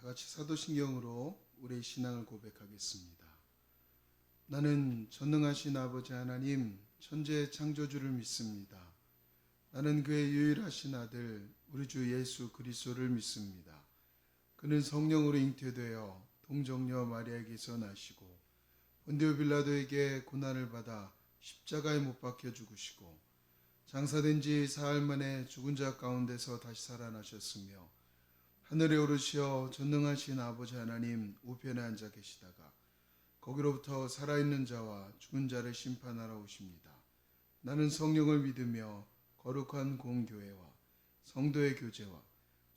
같이 사도신경으로 우리의 신앙을 고백하겠습니다. 나는 전능하신 아버지 하나님 천지의 창조주를 믿습니다. 나는 그의 유일하신 아들 우리 주 예수 그리스도를 믿습니다. 그는 성령으로 잉태되어 동정녀 마리아에게서 나시고 본디오 빌라도에게 고난을 받아 십자가에 못 박혀 죽으시고 장사된 지 사흘 만에 죽은 자 가운데서 다시 살아나셨으며 하늘에 오르시어 전능하신 아버지 하나님 우편에 앉아 계시다가 거기로부터 살아있는 자와 죽은 자를 심판하러 오십니다. 나는 성령을 믿으며 거룩한 공교회와 성도의 교제와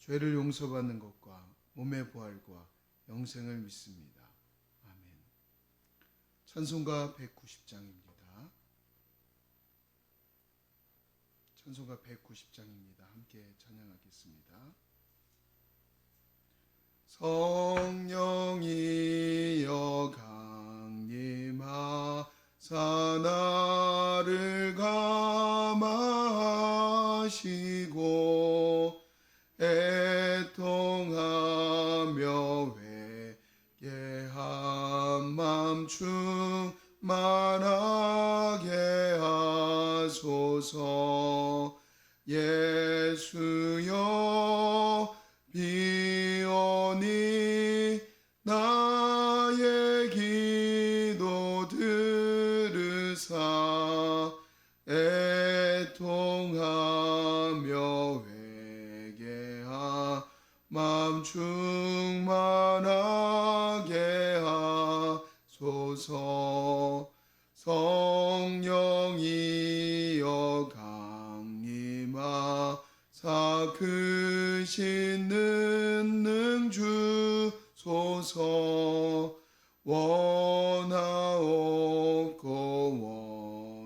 죄를 용서받는 것과 몸의 부활과 영생을 믿습니다. 아멘. 찬송가 190장입니다. 찬송가 190장입니다. 함께 찬양하겠습니다. 성령이여 강림하사 나를 감화하시고 애통하며 회개한 맘 충만하게 하소서. 예수여 비오니 나의 기도 들으사 애통하며 회개하 맘 충만하게 하소서. 성령이여 강림하사 크신 능능 주소서. 원하옵고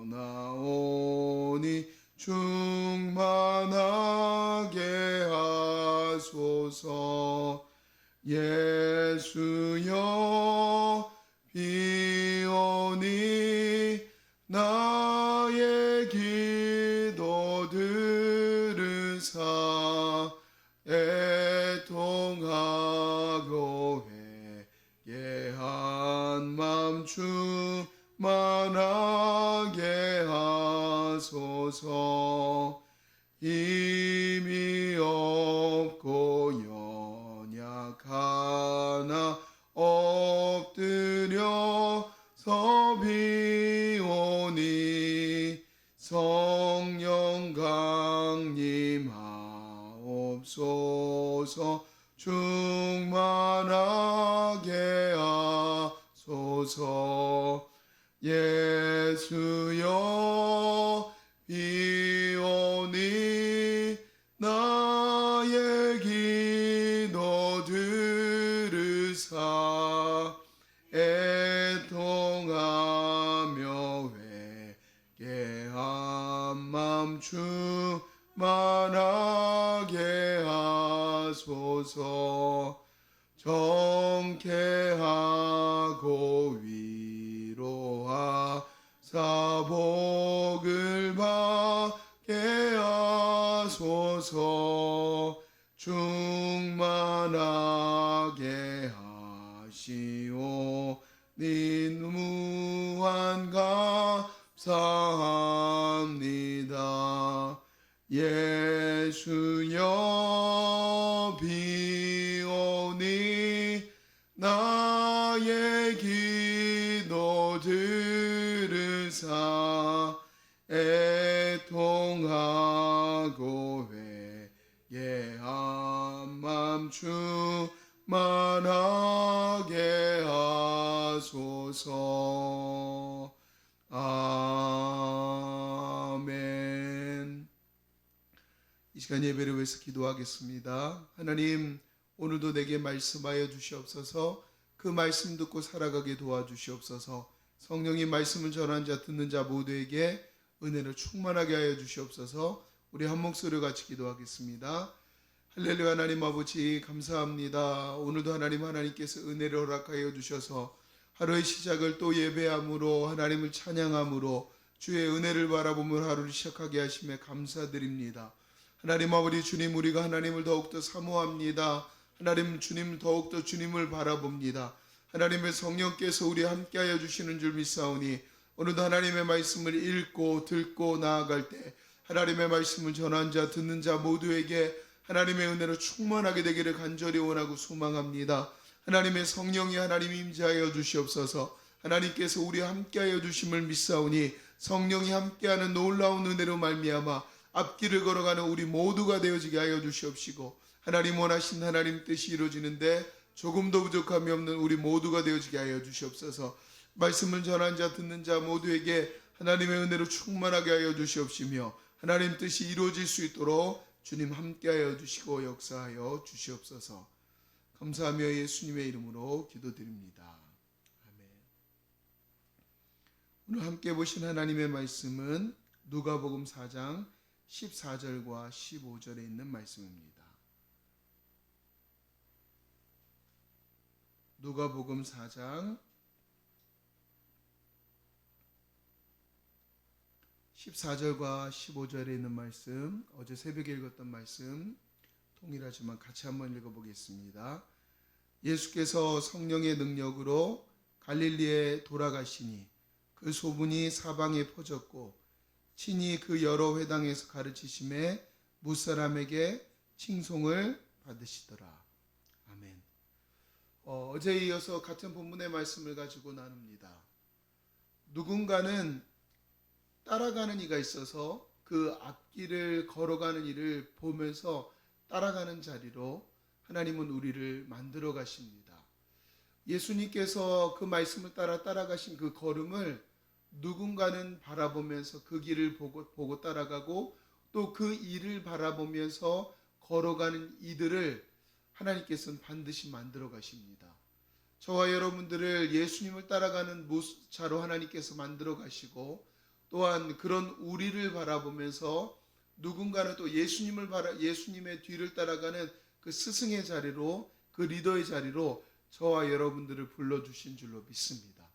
원하오니 충만하게 하소서. 예수여 비오니 나의 기도 들으사 애통하고 회개한 맘 충만하게 하소서. 힘이 없고 연약하나 엎드려서 비오니 성령 강림하옵소서. 충만하게 하소서. 예수여 비오니 나의 기도 들으사 애통하며 회개한 맘 충만하게 하소서. 정케하고 위로하사 복을 받게 하소서. 충만하게 하시오니 무한 감사합니다. 예수여 비오니 나의 기도 들으사 애통하고 회개한 맘 충만하게 하소서. 아멘. 이 시간 예배를 위해서 기도하겠습니다. 하나님, 오늘도 내게 말씀하여 주시옵소서. 그 말씀 듣고 살아가게 도와주시옵소서. 성령이 말씀을 전한 자 듣는 자 모두에게 은혜를 충만하게 하여 주시옵소서. 우리 한 목소리로 같이 기도하겠습니다. 할렐루야. 하나님 아버지 감사합니다. 오늘도 하나님께서 은혜를 허락하여 주셔서 하루의 시작을 또 예배함으로 하나님을 찬양함으로 주의 은혜를 바라보며 하루를 시작하게 하심에 감사드립니다. 하나님 아버지 주님, 우리가 하나님을 더욱더 사모합니다. 하나님 주님 더욱더 주님을 바라봅니다. 하나님의 성령께서 우리 함께하여 주시는 줄 믿사오니 오늘도 하나님의 말씀을 읽고 듣고 나아갈 때 하나님의 말씀을 전한 자 듣는 자 모두에게 하나님의 은혜로 충만하게 되기를 간절히 원하고 소망합니다. 하나님의 성령이 하나님 임재하여 주시옵소서. 하나님께서 우리 함께하여 주심을 믿사오니 성령이 함께하는 놀라운 은혜로 말미암아 앞길을 걸어가는 우리 모두가 되어지게 하여 주시옵시고 하나님 원하신 하나님 뜻이 이루어지는데 조금도 부족함이 없는 우리 모두가 되어지게 하여 주시옵소서. 말씀을 전한 자 듣는 자 모두에게 하나님의 은혜로 충만하게 하여 주시옵시며 하나님 뜻이 이루어질 수 있도록 주님 함께하여 주시고 역사하여 주시옵소서. 감사하며 예수님의 이름으로 기도드립니다. 아멘. 오늘 함께 보신 하나님의 말씀은 누가복음 4장 14절과 15절에 있는 말씀입니다. 누가복음 4장 14절과 15절에 있는 말씀, 어제 새벽에 읽었던 말씀 동일하지만 같이 한번 읽어보겠습니다. 예수께서 성령의 능력으로 갈릴리에 돌아가시니 그 소문이 사방에 퍼졌고 친히 그 여러 회당에서 가르치심에 무사람에게 칭송을 받으시더라. 아멘. 어제에 이어서 같은 본문의 말씀을 가지고 나눕니다. 누군가는 따라가는 이가 있어서 그 앞길을 걸어가는 이를 보면서 따라가는 자리로 하나님은 우리를 만들어 가십니다. 예수님께서 그 말씀을 따라가신 그 걸음을 누군가는 바라보면서 그 길을 보고 따라가고 또 그 일을 바라보면서 걸어가는 이들을 하나님께서는 반드시 만들어 가십니다. 저와 여러분들을 예수님을 따라가는 자로 하나님께서 만들어 가시고 또한 그런 우리를 바라보면서 누군가는 또 예수님의 뒤를 따라가는 그 스승의 자리로 그 리더의 자리로 저와 여러분들을 불러주신 줄로 믿습니다.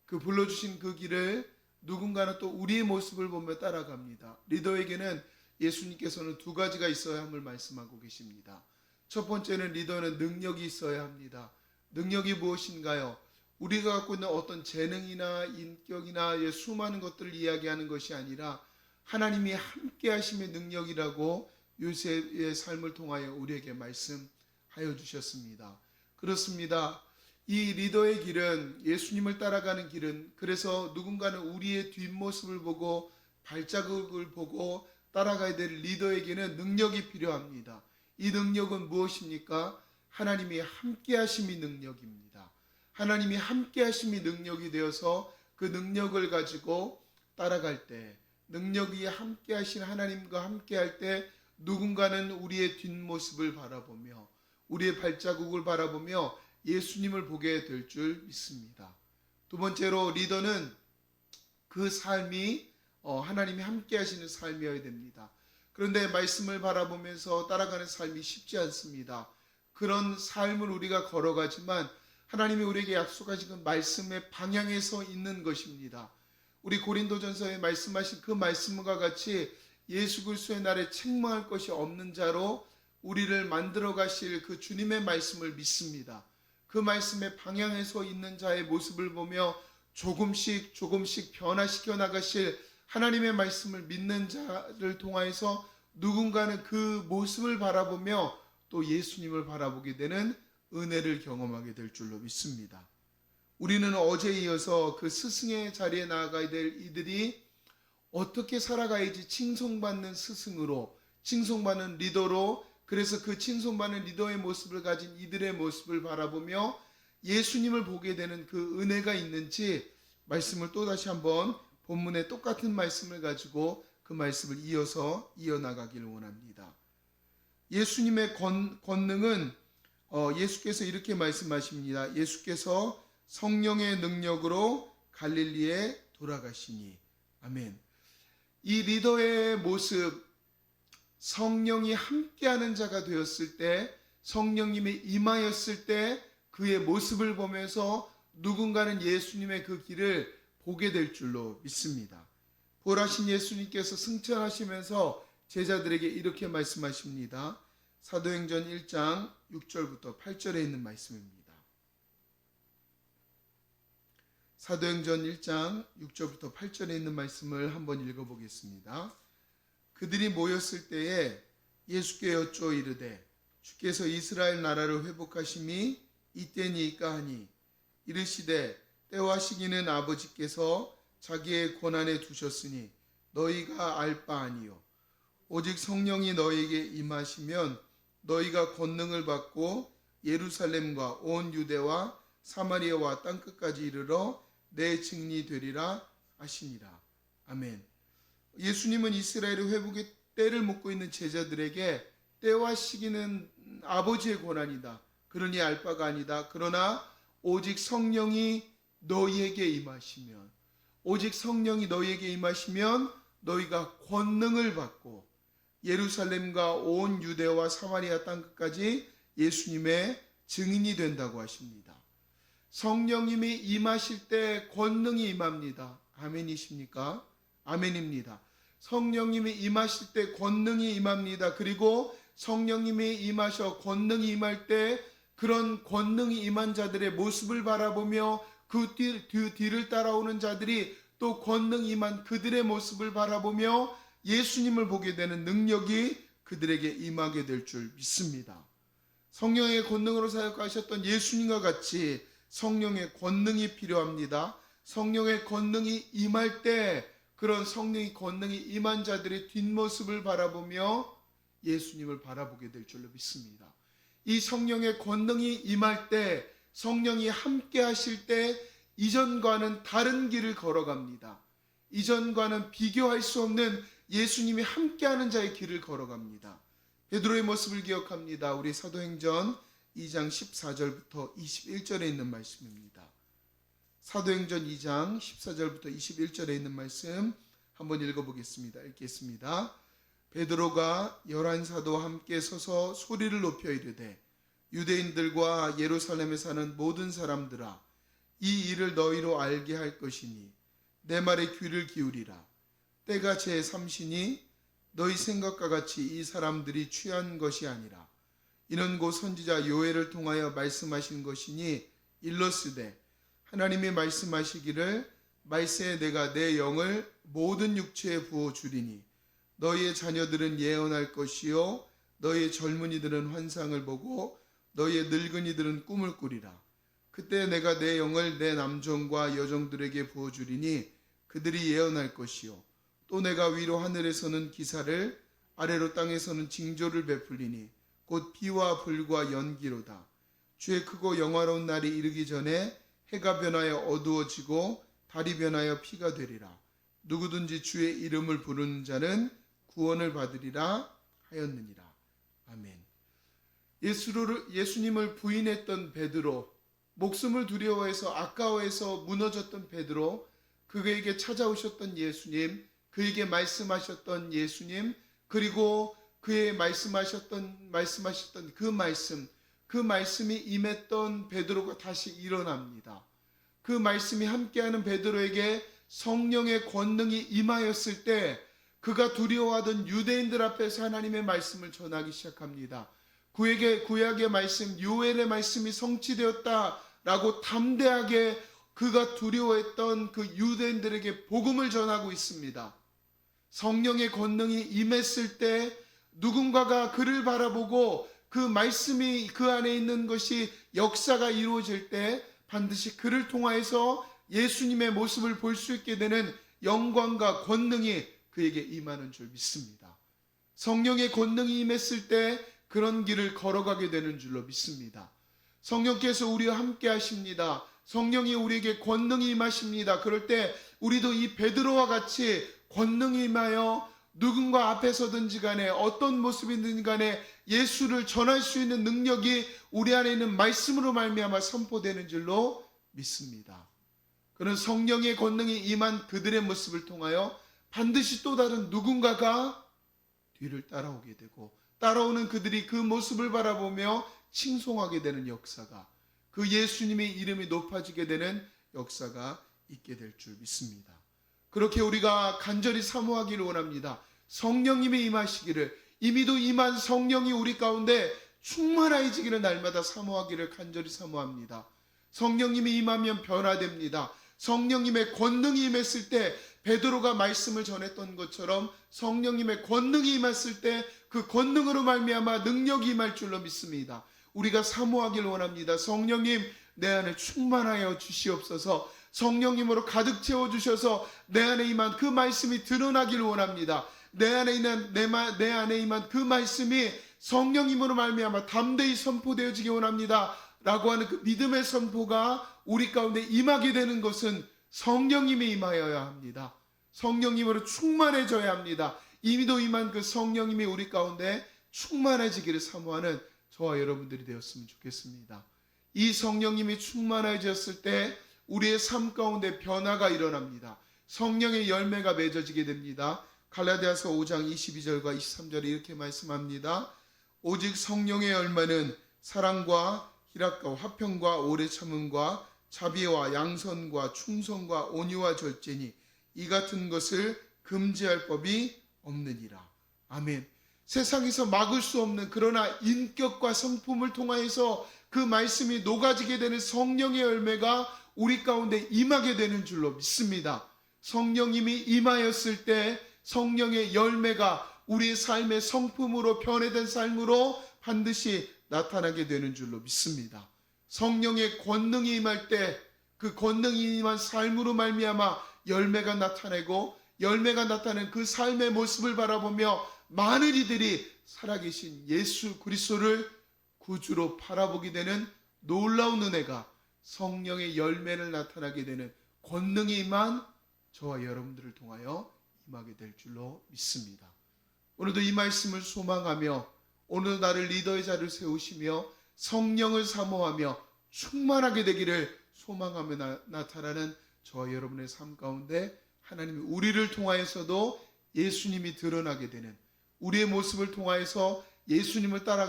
그 불러주신 그 길을 누군가는 또 우리의 모습을 보며 따라갑니다. 리더에게는 예수님께서는 두 가지가 있어야 함을 말씀하고 계십니다. 첫 번째는 리더는 능력이 있어야 합니다. 능력이 무엇인가요? 우리가 갖고 있는 어떤 재능이나 인격이나 수많은 것들을 이야기하는 것이 아니라 하나님이 함께 하심의 능력이라고 요셉의 삶을 통하여 우리에게 말씀하여 주셨습니다. 그렇습니다. 이 리더의 길은, 예수님을 따라가는 길은, 그래서 누군가는 우리의 뒷모습을 보고 발자국을 보고 따라가야 될 리더에게는 능력이 필요합니다. 이 능력은 무엇입니까? 하나님이 함께 하심이 능력입니다. 하나님이 함께 하심이 능력이 되어서 그 능력을 가지고 따라갈 때, 능력이 함께 하신 하나님과 함께 할 때 누군가는 우리의 뒷모습을 바라보며 우리의 발자국을 바라보며 예수님을 보게 될 줄 믿습니다. 두 번째로 리더는 그 삶이 하나님이 함께 하시는 삶이어야 됩니다. 그런데 말씀을 바라보면서 따라가는 삶이 쉽지 않습니다. 그런 삶을 우리가 걸어가지만 하나님이 우리에게 약속하신 그 말씀의 방향에 서 있는 것입니다. 우리 고린도전서에 말씀하신 그 말씀과 같이 예수 그리스도의 날에 책망할 것이 없는 자로 우리를 만들어 가실 그 주님의 말씀을 믿습니다. 그 말씀의 방향에 서 있는 자의 모습을 보며 조금씩 변화시켜 나가실 하나님의 말씀을 믿는 자를 통하여서 누군가는 그 모습을 바라보며 또 예수님을 바라보게 되는 은혜를 경험하게 될 줄로 믿습니다. 우리는 어제에 이어서 그 스승의 자리에 나아가야 될 이들이 어떻게 살아가야지 칭송받는 스승으로, 칭송받는 리더로, 그래서 그 칭송받는 리더의 모습을 가진 이들의 모습을 바라보며 예수님을 보게 되는 그 은혜가 있는지 말씀을 또다시 한번 본문의 똑같은 말씀을 가지고 그 말씀을 이어나가기를 원합니다. 예수님의 권능은 예수께서 이렇게 말씀하십니다. 예수께서 성령의 능력으로 갈릴리에 돌아가시니. 아멘. 이 리더의 모습, 성령이 함께하는 자가 되었을 때, 성령님이 임하였을 때 그의 모습을 보면서 누군가는 예수님의 그 길을 보게 될 줄로 믿습니다. 부활하신 예수님께서 승천하시면서 제자들에게 이렇게 말씀하십니다. 사도행전 1장 6절부터 8절에 있는 말씀입니다. 사도행전 1장 6절부터 8절에 있는 말씀을 한번 읽어보겠습니다. 그들이 모였을 때에 예수께 여쭈어 이르되 주께서 이스라엘 나라를 회복하심이 이때니까 하니 이르시되 때와 시기는 아버지께서 자기의 권한에 두셨으니 너희가 알 바 아니요 오직 성령이 너희에게 임하시면 너희가 권능을 받고 예루살렘과 온 유대와 사마리아와 땅끝까지 이르러 내 증인이 되리라 하시니라. 아멘. 예수님은 이스라엘의 회복의 때를 묻고 있는 제자들에게 때와 시기는 아버지의 권한이다. 그러니 알 바가 아니다. 그러나 오직 성령이 너희에게 임하시면, 오직 성령이 너희에게 임하시면 너희가 권능을 받고 예루살렘과 온 유대와 사마리아 땅끝까지 예수님의 증인이 된다고 하십니다. 성령님이 임하실 때 권능이 임합니다. 아멘이십니까? 아멘입니다. 성령님이 임하실 때 권능이 임합니다. 그리고 성령님이 임하셔 권능이 임할 때 그런 권능이 임한 자들의 모습을 바라보며 그 뒤를 따라오는 자들이 또 권능이 임한 그들의 모습을 바라보며 예수님을 보게 되는 능력이 그들에게 임하게 될 줄 믿습니다. 성령의 권능으로 사역하셨던 예수님과 같이 성령의 권능이 필요합니다. 성령의 권능이 임할 때 그런 성령의 권능이 임한 자들의 뒷모습을 바라보며 예수님을 바라보게 될 줄로 믿습니다. 이 성령의 권능이 임할 때, 성령이 함께 하실 때 이전과는 다른 길을 걸어갑니다. 이전과는 비교할 수 없는 예수님이 함께하는 자의 길을 걸어갑니다. 베드로의 모습을 기억합니다. 우리 사도행전 2장 14절부터 21절에 있는 말씀입니다. 사도행전 2장 14절부터 21절에 있는 말씀 한번 읽어보겠습니다. 읽겠습니다. 베드로가 11사도와 함께 서서 소리를 높여 이르되 유대인들과 예루살렘에 사는 모든 사람들아 이 일을 너희로 알게 할 것이니 내 말에 귀를 기울이라. 때가 제3시니 너희 생각과 같이 이 사람들이 취한 것이 아니라 이는 곧 선지자 요엘을 통하여 말씀하신 것이니 일러스되 하나님이 말씀하시기를 말세에 내가 내 영을 모든 육체에 부어 주리니 너희의 자녀들은 예언할 것이요 너희의 젊은이들은 환상을 보고 너희의 늙은이들은 꿈을 꾸리라. 그때 내가 내 영을 내 남종과 여종들에게 부어 주리니 그들이 예언할 것이요 또 내가 위로 하늘에서는 기사를 아래로 땅에서는 징조를 베풀리니 곧 비와 불과 연기로다. 주의 크고 영화로운 날이 이르기 전에 해가 변하여 어두워지고 달이 변하여 피가 되리라. 누구든지 주의 이름을 부르는 자는 구원을 받으리라 하였느니라. 아멘. 예수님을 부인했던 베드로, 목숨을 두려워해서 아까워해서 무너졌던 베드로, 그에게 찾아오셨던 예수님, 그에게 말씀하셨던 예수님, 그리고 그의 말씀하셨던 그 말씀이 임했던 베드로가 다시 일어납니다. 그 말씀이 함께하는 베드로에게 성령의 권능이 임하였을 때 그가 두려워하던 유대인들 앞에서 하나님의 말씀을 전하기 시작합니다. 그에게 구약의 말씀, 요엘의 말씀이 성취되었다라고 담대하게 그가 두려워했던 그 유대인들에게 복음을 전하고 있습니다. 성령의 권능이 임했을 때 누군가가 그를 바라보고 그 말씀이 그 안에 있는 것이 역사가 이루어질 때 반드시 그를 통하여서 예수님의 모습을 볼 수 있게 되는 영광과 권능이 그에게 임하는 줄 믿습니다. 성령의 권능이 임했을 때 그런 길을 걸어가게 되는 줄로 믿습니다. 성령께서 우리와 함께 하십니다. 성령이 우리에게 권능이 임하십니다. 그럴 때 우리도 이 베드로와 같이 권능이 임하여 누군가 앞에 서든지 간에 어떤 모습이든지 간에 예수를 전할 수 있는 능력이 우리 안에 있는 말씀으로 말미암아 선포되는 줄로 믿습니다. 그런 성령의 권능이 임한 그들의 모습을 통하여 반드시 또 다른 누군가가 뒤를 따라오게 되고 따라오는 그들이 그 모습을 바라보며 칭송하게 되는 역사가, 그 예수님의 이름이 높아지게 되는 역사가 있게 될 줄 믿습니다. 그렇게 우리가 간절히 사모하기를 원합니다. 성령님이 임하시기를, 이미도 임한 성령이 우리 가운데 충만해지기를 날마다 사모하기를 간절히 사모합니다. 성령님이 임하면 변화됩니다. 성령님의 권능이 임했을 때 베드로가 말씀을 전했던 것처럼 성령님의 권능이 임했을 때 그 권능으로 말미암아 능력이 임할 줄로 믿습니다. 우리가 사모하길 원합니다. 성령님, 내 안에 충만하여 주시옵소서. 성령님으로 가득 채워주셔서 내 안에 임한 그 말씀이 드러나길 원합니다. 내 안에 임한 그 말씀이 성령님으로 말미암아 담대히 선포되어지기 원합니다. 라고 하는 그 믿음의 선포가 우리 가운데 임하게 되는 것은 성령님이 임하여야 합니다. 성령님으로 충만해져야 합니다. 이미도 임한 그 성령님이 우리 가운데 충만해지기를 사모하는 저와 여러분들이 되었으면 좋겠습니다. 이 성령님이 충만해졌을 때 우리의 삶 가운데 변화가 일어납니다. 성령의 열매가 맺어지게 됩니다. 갈라디아서 5장 22절과 23절에 이렇게 말씀합니다. 오직 성령의 열매는 사랑과 희락과 화평과 오래 참음과 자비와 양선과 충성과 온유와 절제니 이 같은 것을 금지할 법이 없느니라. 아멘. 세상에서 막을 수 없는 그러나 인격과 성품을 통하여서 그 말씀이 녹아지게 되는 성령의 열매가 우리 가운데 임하게 되는 줄로 믿습니다. 성령님이 임하였을 때 성령의 열매가 우리의 삶의 성품으로 변화된 삶으로 반드시 나타나게 되는 줄로 믿습니다. 성령의 권능이 임할 때 그 권능이 임한 삶으로 말미암아 열매가 나타내고 열매가 나타낸 그 삶의 모습을 바라보며 많은 이들이 살아계신 예수 그리스도를 구주로 바라보게 되는 놀라운 은혜가 성령의 열매를 나타나게 되는 권능이 임한 저와 여러분들을 통하여 임하게 될 줄로 믿습니다. 오늘도 이 말씀을 소망하며 오늘 나를 리더의 자리를 세우시며 성령을 사모하며 충만하게 되기를 소망하며 나타나는 저와 여러분의 삶 가운데 하나님이 우리를 통하여서도 예수님이 드러나게 되는, 우리의 모습을 통하여서 예수님을 따라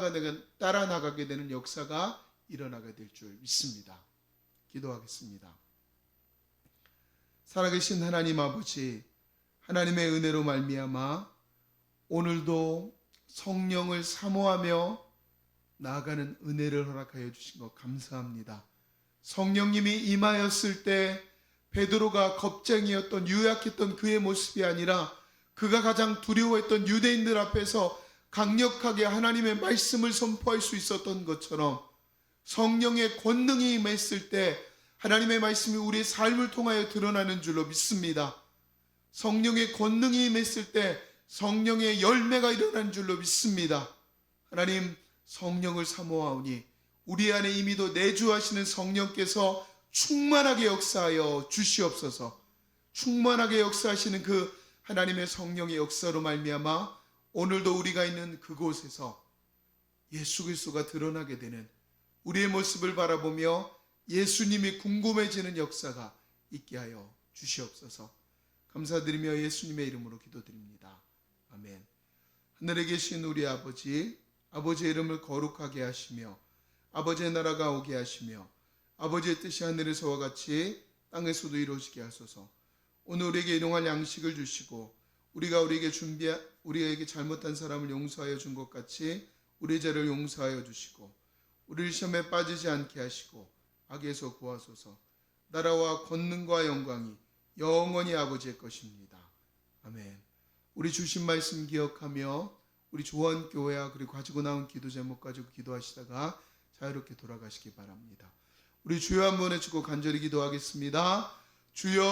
나가게 되는 역사가 일어나게 될 줄 믿습니다. 기도하겠습니다. 살아계신 하나님 아버지, 하나님의 은혜로 말미암아 오늘도 성령을 사모하며 나아가는 은혜를 허락하여 주신 것 감사합니다. 성령님이 임하였을 때 베드로가 겁쟁이였던 유약했던 그의 모습이 아니라 그가 가장 두려워했던 유대인들 앞에서 강력하게 하나님의 말씀을 선포할 수 있었던 것처럼 성령의 권능이 임했을 때 하나님의 말씀이 우리의 삶을 통하여 드러나는 줄로 믿습니다. 성령의 권능이 임했을 때 성령의 열매가 일어나는 줄로 믿습니다. 하나님, 성령을 사모하오니 우리 안에 이미도 내주하시는 성령께서 충만하게 역사하여 주시옵소서. 충만하게 역사하시는 그 하나님의 성령의 역사로 말미암아 오늘도 우리가 있는 그곳에서 예수 그리스도가 드러나게 되는 우리의 모습을 바라보며 예수님이 궁금해지는 역사가 있게 하여 주시옵소서. 감사드리며 예수님의 이름으로 기도드립니다. 아멘. 하늘에 계신 우리 아버지, 아버지의 이름을 거룩하게 하시며 아버지의 나라가 오게 하시며 아버지의 뜻이 하늘에서와 같이 땅에서도 이루어지게 하소서. 오늘 우리에게 일용할 양식을 주시고 우리에게 잘못한 사람을 용서하여 준 것 같이 우리의 죄를 용서하여 주시고 우리를 시험에 빠지지 않게 하시고 악에서 구하소서. 나라와 권능과 영광이 영원히 아버지의 것입니다. 아멘. 우리 주신 말씀 기억하며 우리 조원교회와 그리고 가지고 나온 기도 제목 가지고 기도하시다가 자유롭게 돌아가시기 바랍니다. 우리 주여 한번 해주고 간절히 기도하겠습니다. 주여